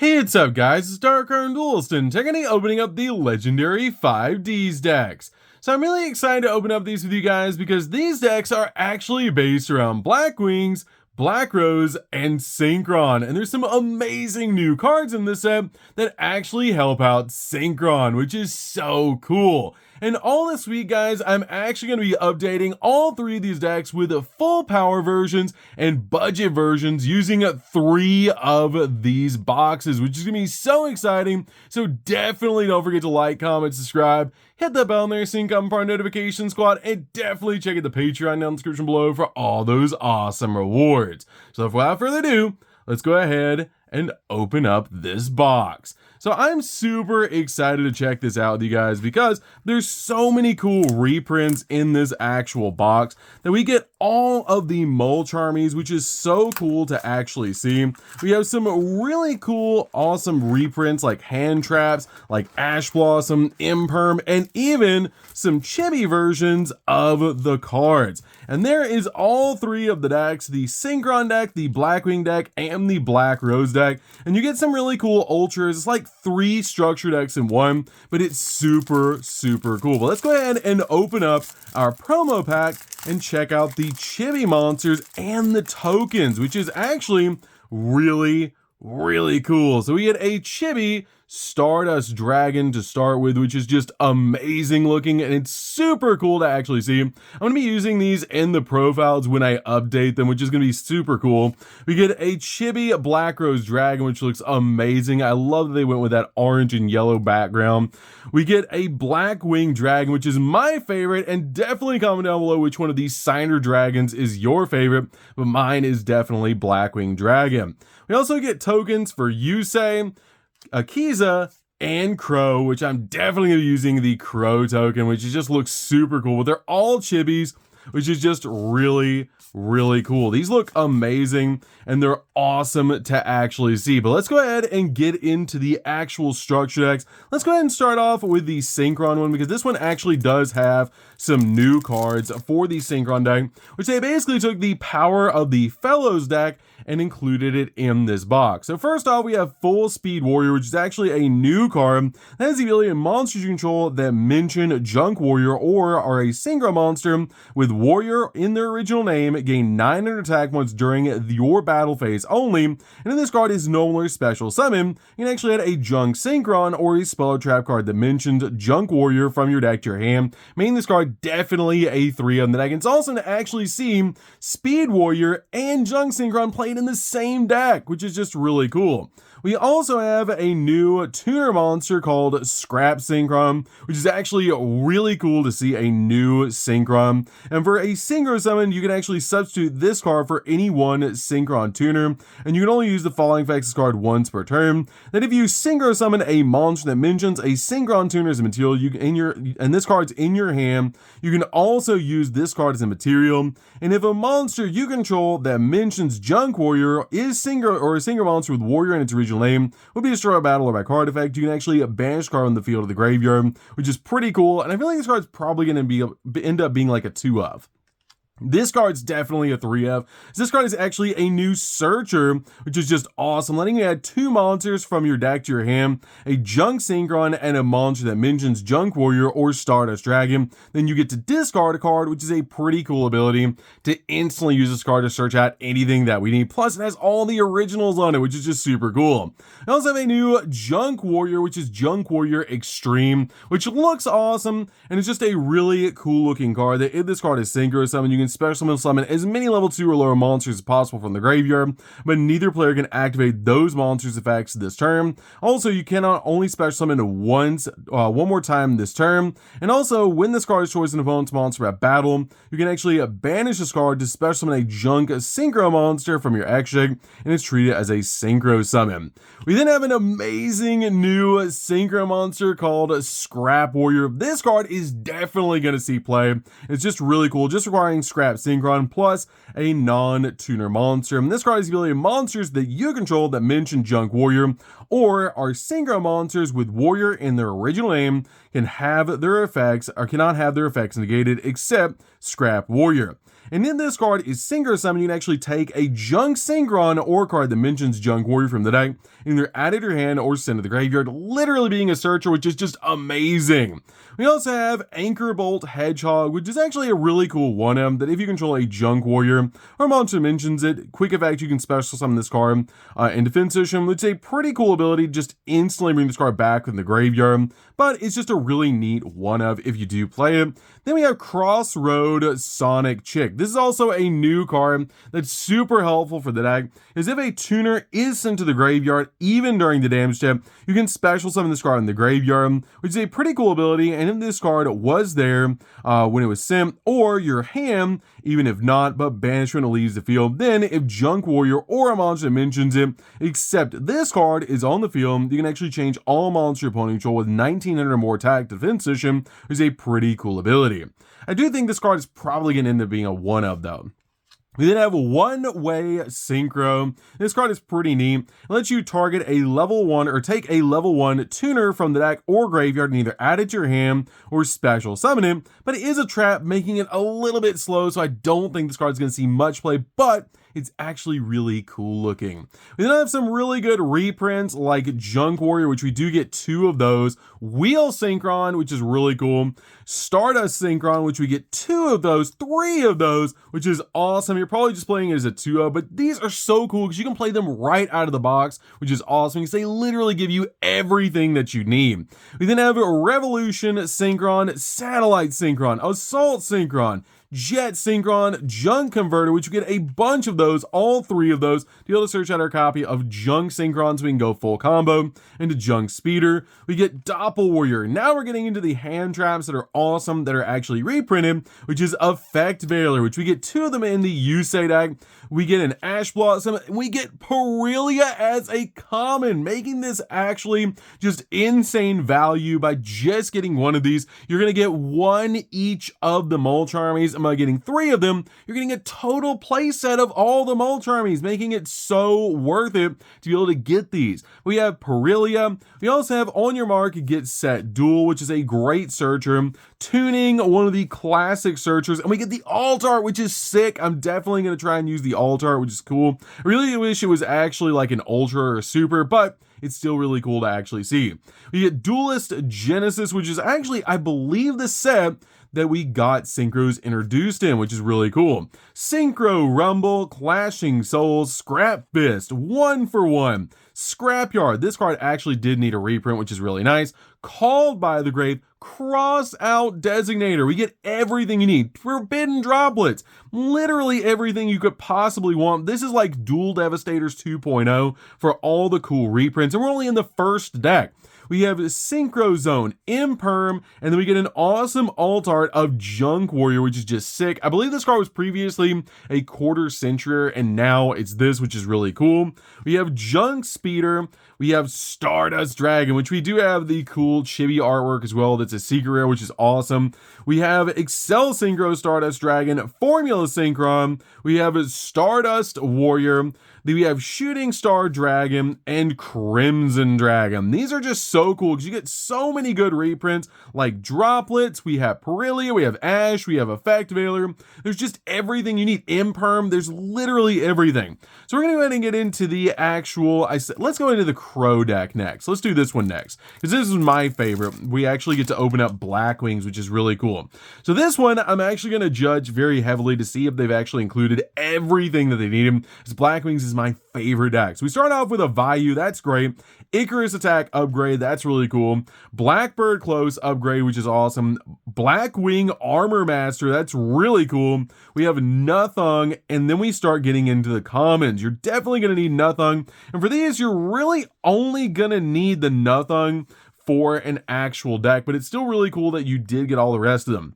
Hey, what's up guys, it's DarkArmedDuelist and today opening up the legendary 5D'S decks. So I'm really excited to open up these with you guys because these decks are actually based around Black Wings, Black Rose, and Synchron, and there's some amazing new cards in this set that actually help out Synchron, which is so cool. And all this week, guys, I'm actually going to be updating all three of these decks with full power versions and budget versions using 3 of these boxes, which is going to be so exciting. So definitely don't forget to like, comment, subscribe, hit that bell in there so you can become part of notification squad, and definitely check out the Patreon down in the description below for all those awesome rewards. So without further ado, let's go ahead and open up this box. So I'm super excited to check this out with you guys because there's so many cool reprints in this actual box that we get all of the mulch armies, which is so cool to actually see. We have some really cool, awesome reprints like hand traps, like Ash Blossom, Imperm, and even some chibi versions of the cards. And there is all 3 of the decks, the Synchron deck, the Blackwing deck, and the Black Rose deck. And you get some really cool ultras. It's like 3 structure decks in one, but it's super cool. But let's go ahead and open up our promo pack and check out the chibi monsters and the tokens, which is actually really cool. So we get a chibi Stardust Dragon to start with, which is just amazing looking, and it's super cool to actually see. I'm going to be using these in the profiles when I update them, which is going to be super cool. We get a chibi Black Rose Dragon, which looks amazing. I love that they went with that orange and yellow background. We get a Black Wing Dragon, which is my favorite, and definitely comment down below which one of these signer dragons is your favorite, but mine is definitely Black Wing Dragon. We also get tokens for Yusei, Akiza, and Crow, which I'm definitely going to be using the Crow token, which just looks super cool. But they're all chibis, which is just really cool. These look amazing and they're awesome to actually see. But let's go ahead and get into the actual structure decks. Let's go ahead and start off with the Synchron one because this one actually does have some new cards for the Synchron deck, which they basically took the power of the Fellows deck and included it in this box. So first off, we have Full Speed Warrior, which is actually a new card that has the ability of monsters you control that mention Junk Warrior or are a Synchron monster with Warrior in their original name gain 900 attack points during your battle phase only. And if this card is no longer special summon, you can actually add a Junk Synchron or a Spell Trap card that mentioned Junk Warrior from your deck to your hand, making this card definitely a 3 of the deck. It's also to actually see Speed Warrior and Junk Synchron played in the same deck, which is just really cool. We also have a new tuner monster called Scrap Synchron, which is actually really cool to see a new Synchron. And for a Synchro summon, you can actually substitute this card for any one Synchron tuner, and you can only use the following effects card once per turn. Then if you Synchro summon a monster that mentions a Synchron tuner as a material, and this card's in your hand, you can also use this card as a material. And if a monster you control that mentions Junk Warrior is Synchro or a Synchro monster with Warrior in its original name will be destroyed by battle or by card effect, you can actually banish card on the field of the graveyard, which is pretty cool. And I feel like this card's probably going to end up being like a 2 of. This card's definitely a 3F. This card is actually a new Searcher, which is just awesome, letting you add 2 monsters from your deck to your hand, a Junk Synchron and a monster that mentions Junk Warrior or Stardust Dragon. Then you get to discard a card, which is a pretty cool ability to instantly use this card to search out anything that we need. Plus, it has all the originals on it, which is just super cool. I also have a new Junk Warrior, which is Junk Warrior Extreme, which looks awesome, and it's just a really cool looking card that if this card is Synchro summon, you can special summon as many level 2 or lower monsters as possible from the graveyard, but neither player can activate those monsters' effects this turn. Also, you cannot only special summon one more time this turn, and also when this card destroys an opponent's monster at battle, you can actually banish this card to special summon a Junk Synchro monster from your X deck, and it's treated as a Synchro summon. We then have an amazing new Synchro monster called Scrap Warrior. This card is definitely going to see play. It's just really cool, just requiring Scrap Synchron plus a non-tuner monster. And this card has the ability of monsters that you control that mention Junk Warrior or are Synchro monsters with Warrior in their original name can have their effects or cannot have their effects negated except Scrap Warrior. And in this card is Synchro Summon. You can actually take a Junk Synchron or card that mentions Junk Warrior from the deck, and either add it to your hand or send to the graveyard, literally being a searcher, which is just amazing. We also have Anchor Bolt Hedgehog, which is actually a really cool 1M that if you control a Junk Warrior or monster mentions it, quick effect, you can special summon this card in defense position, which is a pretty cool ability to just instantly bring this card back in the graveyard, but it's just a really neat 1-of if you do play it. Then we have Crossroad Sonic Chick. This is also a new card that's super helpful for the deck, is if a tuner is sent to the graveyard, even during the damage step, you can special summon this card in the graveyard, which is a pretty cool ability, and if this card was there when it was sent, or your hand, even if not, but banished when it leaves the field, then if Junk Warrior or a monster mentions it, except this card is on the field, you can actually change all monster your opponent control with 1900 or more attack defense position, which is a pretty cool ability. I do think this card is probably going to end up being a 1-of though. We then have One-Way Synchro. This card is pretty neat. It lets you target a level 1 or take a level 1 tuner from the deck or graveyard and either add it to your hand or special summon it, but it is a trap, making it a little bit slow, so I don't think this card is going to see much play, but it's actually really cool looking. We then have some really good reprints like Junk Warrior, which we do get 2 of those, Wheel Synchron, which is really cool, Stardust Synchron, which we get 2 of those, 3 of those, which is awesome. You're probably just playing it as a 2-of, but these are so cool because you can play them right out of the box, which is awesome because they literally give you everything that you need. We then have Revolution Synchron, Satellite Synchron, Assault Synchron, Jet Synchron, Junk Converter, which you get a bunch of those, all 3 of those, to be able to search out our copy of Junk Synchron so we can go full combo into Junk Speeder. We get Doppel Warrior. Now we're getting into the hand traps that are awesome, that are actually reprinted, which is Effect Veiler, which we get 2 of them in the Yusei deck. We get an Ash Blossom, and we get Perilia as a common, making this actually just insane value by just getting 1 of these. You're going to get 1 each of the Mulch Armies. By getting 3 of them, you're getting a total playset of all the Mulch Armies, making it so worth it to be able to get these. We have Perilia. We also have On Your Mark, Get Set, Duel, which is a great searcher. Tuning, one of the classic searchers, and we get the alt art, which is sick. I'm definitely going to try and use the alt art, which is cool. I really wish it was actually like an ultra or a super, but it's still really cool to actually see. We get Duelist Genesis, which is actually, I believe, the set that we got Synchros introduced in, which is really cool. Synchro Rumble, Clashing Souls, Scrap Fist, 1-for-1, Scrapyard. This card actually did need a reprint, which is really nice. Called by the Grave, Cross Out Designator. We get everything you need. Forbidden Droplets, literally everything you could possibly want. This is like Dual Devastators 2.0 for all the cool reprints, and we're only in the first deck. We have Synchro Zone, Imperm, and then we get an awesome alt art of Junk Warrior, which is just sick. I believe this card was previously a quarter century, and now it's this, which is really cool. We have Junk Speeder. We have Stardust Dragon, which we do have the cool chibi artwork as well. That's a secret rare, which is awesome. We have Excel Synchro Stardust Dragon, Formula Synchron. We have Stardust Warrior. Then we have Shooting Star Dragon and Crimson Dragon. These are just so cool because you get so many good reprints like Droplets. We have Perilia, we have Ash, we have Effect Veiler. There's just everything you need. Imperm, there's literally everything. So we're going to go ahead and get into the actual, let's go into the Crow deck next. Let's do this one next because this is my favorite. We actually get to open up Black Wings, which is really cool. So this one, I'm actually going to judge very heavily to see if they've actually included everything that they needed, because Black Wings is my favorite deck. So we start off with a Vayu, that's great. Icarus Attack upgrade, that's really cool. Blackbird Close upgrade, which is awesome. Blackwing Armor Master, that's really cool. We have Nothung, and then we start getting into the commons. You're definitely going to need Nothung, and for these, you're really only going to need the Nothung for an actual deck, but it's still really cool that you did get all the rest of them.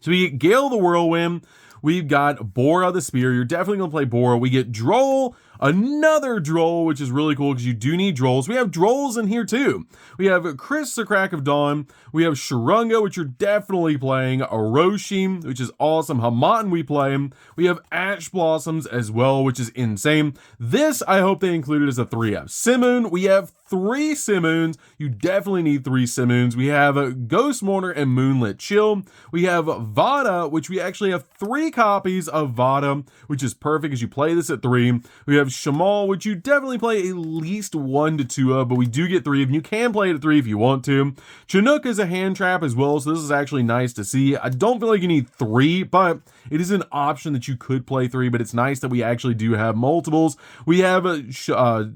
So we get Gale the Whirlwind. We've got Bora the Spear. You're definitely going to play Bora. We get Droll another Droll, which is really cool because you do need Drolls. We have Drolls in here too. We have Chris the Crack of Dawn. We have Sharonga, which you're definitely playing. Orochi, which is awesome. Hamaten we play. We have Ash Blossoms as well, which is insane. This, I hope they included as a 3F. Simoon, we have 3 Simoons. You definitely need 3 Simoons. We have Ghost Mourner and Moonlit Chill. We have Vada, which we actually have 3 copies of Vada, which is perfect as you play this at 3. We have Shamal, which you definitely play at least 1 to 2 of, but we do get 3 of them. You can play it at 3 if you want to. Chinook is a hand trap as well, so this is actually nice to see. I don't feel like you need 3, but it is an option that you could play 3, but it's nice that we actually do have multiples. We have Sudri.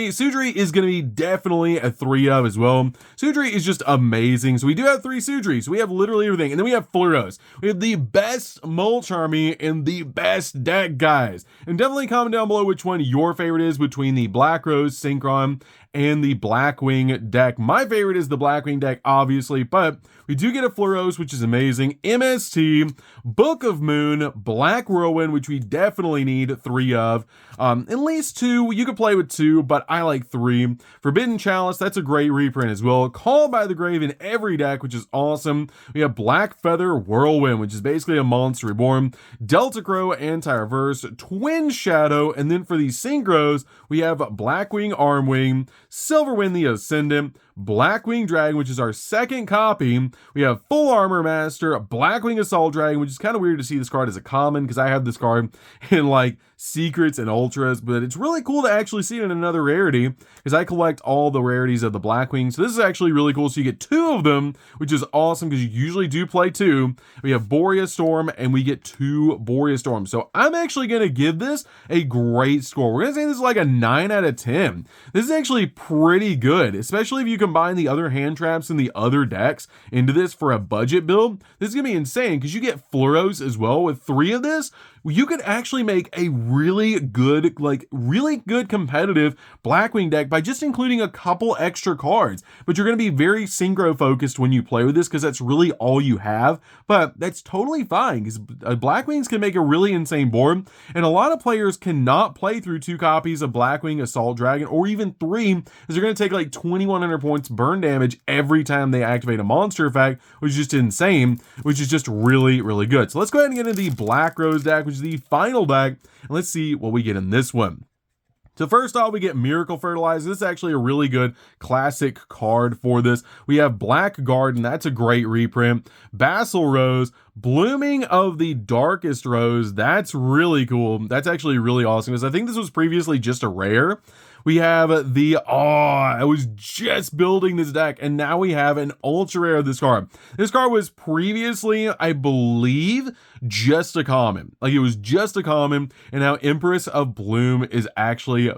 Sudri is going to be definitely a 3 of as well. Sudri is just amazing. So we do have 3 Sudri. So we have literally everything. And then we have Fluros. We have the best Mulch Army and the best deck, guys. And definitely comment down below which one your favorite is between the Black Rose Synchron and the Blackwing deck. My favorite is the Blackwing deck, obviously, but we do get a Fluros, which is amazing. MST, Book of Moon, Black Whirlwind, which we definitely need 3 of. At least 2. You could play with 2, but I like 3. Forbidden Chalice, that's a great reprint as well. Call by the Grave in every deck, which is awesome. We have Black Feather Whirlwind, which is basically a Monster Reborn. Delta Crow, Anti-Reverse, Twin Shadow, and then for the Synchros, we have Blackwing Armwing, Silverwind the Ascendant, Blackwing Dragon, which is our second copy. We have Full Armor Master, Blackwing Assault Dragon, which is kind of weird to see this card as a common because I have this card in like secrets and ultras, but it's really cool to actually see it in another rarity because I collect all the rarities of the Blackwing. So this is actually really cool. So you get 2 of them, which is awesome because you usually do play 2. We have Boreas Storm and we get 2 Boreas Storms. So I'm actually going to give this a great score. We're going to say this is like a 9 out of 10. This is actually pretty good, especially if you combine the other hand traps and the other decks into this for a budget build. This is going to be insane because you get Fluros as well with 3 of this. You could actually make a really good competitive Blackwing deck by just including a couple extra cards. But you're going to be very synchro focused when you play with this because that's really all you have. But that's totally fine because Blackwings can make a really insane board. And a lot of players cannot play through 2 copies of Blackwing Assault Dragon or even 3 because they're going to take like 2100 points burn damage every time they activate a monster effect, which is just insane, which is just really, really good. So let's go ahead and get into the Black Rose deck, which is the final deck, and let's see what we get in this one. So first off, we get Miracle Fertilizer. This is actually a really good classic card for this. We have Black Garden. That's a great reprint. Basil Rose. Blooming of the Darkest Rose. That's really cool. That's actually really awesome because I think this was previously just a rare. We have the, I was just building this deck and now we have an ultra rare of this card. This card was previously, I believe, just a common. Like it was just a common, and now Empress of Bloom is actually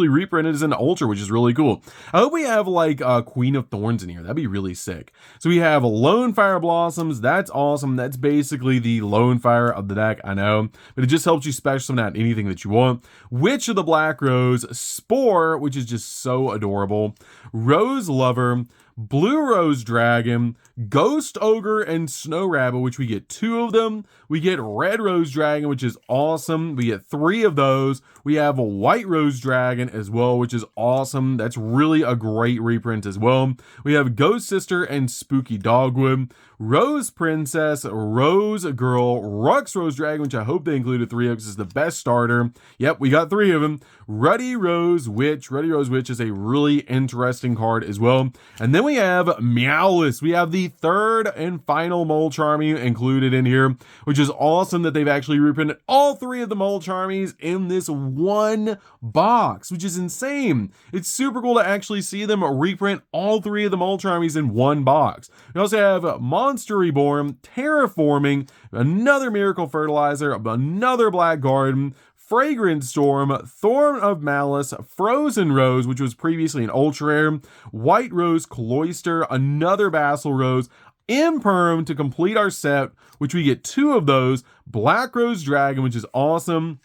reprinted as an ultra, which is really cool. I hope we have like Queen of Thorns in here. That'd be really sick. So we have Lone Fire Blossoms. That's awesome. That's basically the Lone Fire of the deck, I know, but it just helps you special summon out anything that you want. Witch of the Black Rose, Spore, which is just so adorable, Rose Lover, Blue Rose Dragon, Ghost Ogre, and Snow Rabbit, which we get 2 of them. We get Red Rose Dragon, which is awesome. We get 3 of those. We have a White Rose Dragon as well, which is awesome. That's really a great reprint as well. We have Ghost Sister and Spooky Dogwood, Rose Princess, Rose Girl, Rux Rose Dragon, which I hope they included 3 of because it's the best starter. Yep, we got 3 of them. Ruddy Rose Witch. Ruddy Rose Witch is a really interesting card as well. And then we have Meowless. We have the 3rd and final Mulch Army included in here, which is awesome that they've actually reprinted all 3 of the Mulch Armies in this one box, which is insane. It's super cool to actually see them reprint all 3 of the Mulch Armies in one box. We also have Monster Reborn, Terraforming, another Miracle Fertilizer, another Black Garden, Fragrant Storm, Thorn of Malice, Frozen Rose, which was previously an ultra rare, White Rose Cloister, another Basil Rose, Imperm to complete our set, which we get 2 of those, Black Rose Dragon, which is awesome,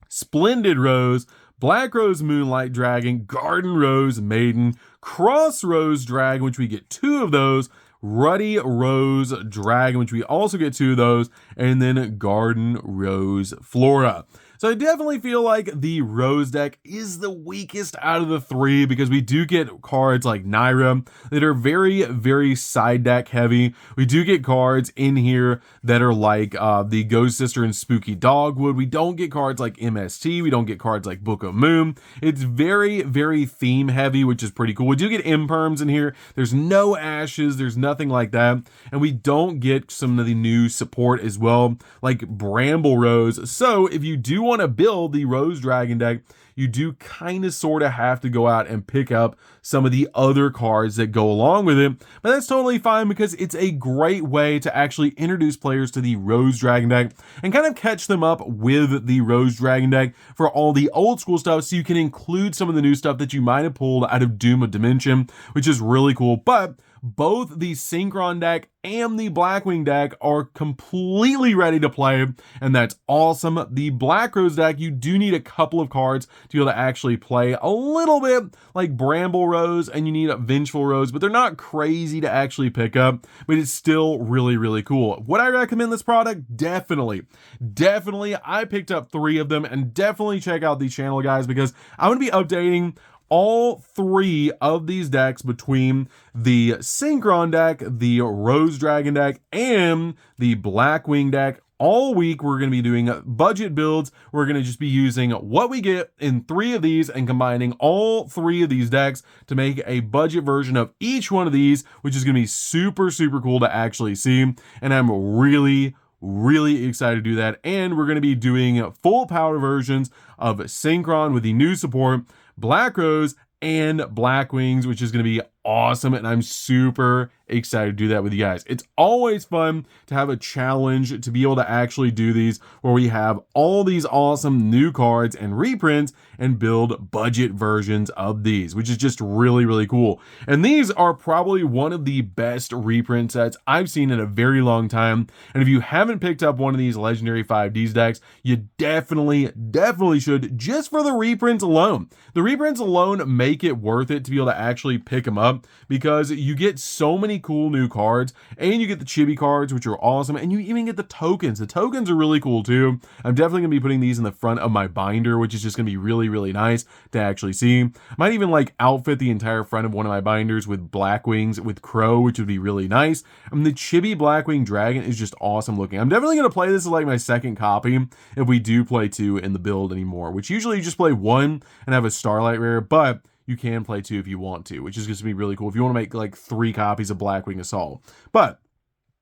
Splendid Rose, Black Rose Moonlight Dragon, Garden Rose Maiden, Cross Rose Dragon, which we get 2 of those, Ruddy Rose Dragon, which we also get 2 of those, and then Garden Rose Flora. So I definitely feel like the Rose deck is the weakest out of the three because we do get cards like Naira that are very, very side deck heavy. We do get cards in here that are like the Ghost Sister and Spooky Dogwood. We don't get cards like MST. We don't get cards like Book of Moon. It's very, very theme heavy, which is pretty cool. We do get imperms in here. There's no ashes. There's nothing like that. And we don't get some of the new support as well, like Bramble Rose. So if you do want to build the Rose Dragon deck, you do kind of sort of have to go out and pick up some of the other cards that go along with it. But that's totally fine because it's a great way to actually introduce players to the Rose Dragon deck and kind of catch them up with the Rose Dragon deck for all the old school stuff, so you can include some of the new stuff that you might have pulled out of Doom of Dimension, which is really cool. But both the Synchron deck and the Blackwing deck are completely ready to play, and that's awesome. The Black Rose deck, you do need a couple of cards to be able to actually play a little bit, like Bramble Rose, and you need a Vengeful Rose, but they're not crazy to actually pick up, but it's still really, really cool. Would I recommend this product? Definitely. I picked up 3 of them, and definitely check out the channel, guys, because I'm going to be updating all 3 of these decks between the Synchron deck, the Rose Dragon deck, and the Blackwing deck. All week, we're going to be doing budget builds. We're going to just be using what we get in 3 of these and combining all 3 of these decks to make a budget version of each one of these, which is going to be super, super cool to actually see. And I'm really excited to do that. And we're going to be doing full power versions of Synchron with the new support, Black Rose, and Blackwings, which is going to be awesome, and I'm super excited to do that with you guys. It's always fun to have a challenge to be able to actually do these where we have all these awesome new cards and reprints and build budget versions of these, which is just really cool. And these are probably one of the best reprint sets I've seen in a very long time. And if you haven't picked up one of these legendary 5D'S decks, you definitely should, just for the reprints alone. The reprints alone make it worth it to be able to actually pick them up, because you get so many cool new cards, and you get the chibi cards, which are awesome, and you even get the tokens. The tokens are really cool too. I'm definitely gonna be putting these in the front of my binder, which is just gonna be really nice to actually see. Might even like outfit the entire front of one of my binders with Blackwings with Crow, which would be really nice. And the chibi Blackwing Dragon is just awesome looking. I'm definitely gonna play this as like my second copy if we do play 2 in the build anymore, which usually you just play 1 and have a Starlight Rare, but you can play 2 if you want to, which is going to be really cool if you want to make like 3 copies of Blackwing Assault. But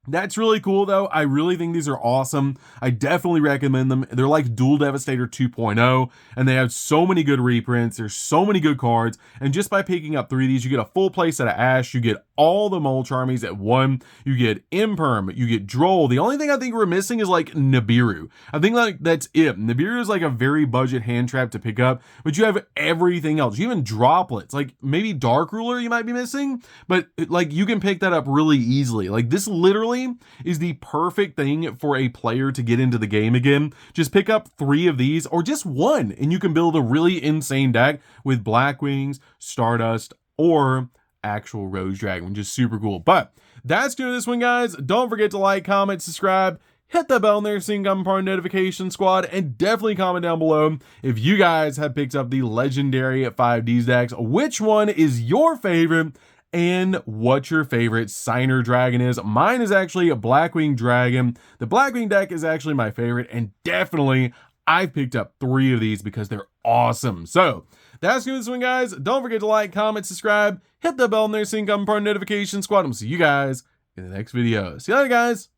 that's really cool though. I really think these are awesome. I definitely recommend them. They're like Duel Devastator 2.0, and they have so many good reprints. There's so many good cards, and just by picking up 3 of these, you get a full play set of Ash, you get all the Mole Charmies at 1, you get Imperm, you get Droll. The only thing I think we're missing is like Nibiru. I think like that's it. Nibiru is like a very budget hand trap to pick up, but you have everything else. You even Droplets, like maybe Dark Ruler you might be missing, but like you can pick that up really easily. Like this literally is the perfect thing for a player to get into the game again. Just pick up 3 of these, or just 1, and you can build a really insane deck with Blackwings, Stardust, or actual Rose Dragon, which is super cool. But that's doing this one, guys. Don't forget to like, comment, subscribe, hit the bell in there so you can become part of notification squad, and definitely comment down below if you guys have picked up the legendary 5D'S decks. Which one is your favorite, and what your favorite Signer Dragon is? Mine is actually a Blackwing Dragon. The Blackwing deck is actually my favorite, and definitely I've picked up 3 of these because they're awesome. So that's good this one, guys. Don't forget to like, comment, subscribe, hit the bell in there so you can become part of notification squad. And we'll see you guys in the next video. See you later, guys.